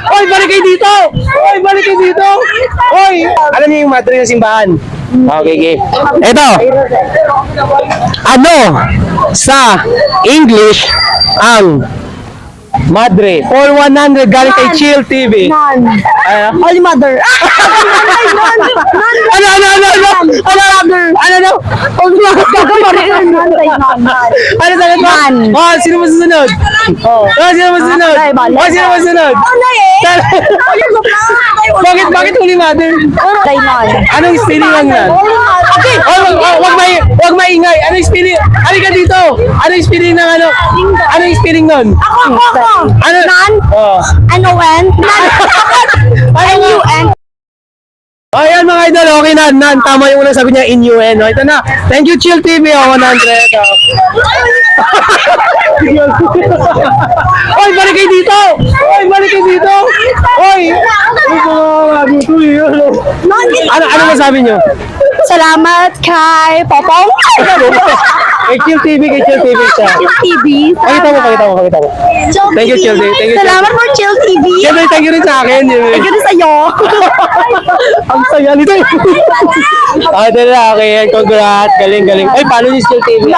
Oy, balik kayo dito! Oy, balik kayo dito! Oy! Alam niyo yung madre ng simbahan? Okay, okay. Ito. Ano sa English ang madre? 4100 galing kay Chill TV. Holy Mother. Ano? Ano sagot mo? Oh, sino mo susunod? Sino mo susunod? Sino mo susunod? Bakit Holy Mother? Anong spelling lang yan? Wag maingay. Anong spelling? Halika dito. Anong spelling ng ano? Anong spelling nun? Ako. Ano? Nan? Oh. Ano when? N-U-N. Ayan mga idol, okay na. Tama yung unang sabi niya, innuendo. Ito na. Thank you, Chill TV. 100. Oy, balik kayo dito! Oy, balik kayo dito! Oy! Ano masabi niyo? Salamat kay Popong. Kay Chill TV siya. Chill TV. Pakita mo. Thank you, Chill TV. Thank you, Salamat for Chill TV. Siyempre, thank you rin sa akin. Thank you rin sa'yo. Ang saya nito. Okay, dala. Okay, congrats. Galing. Ay, paano yung Chill TV?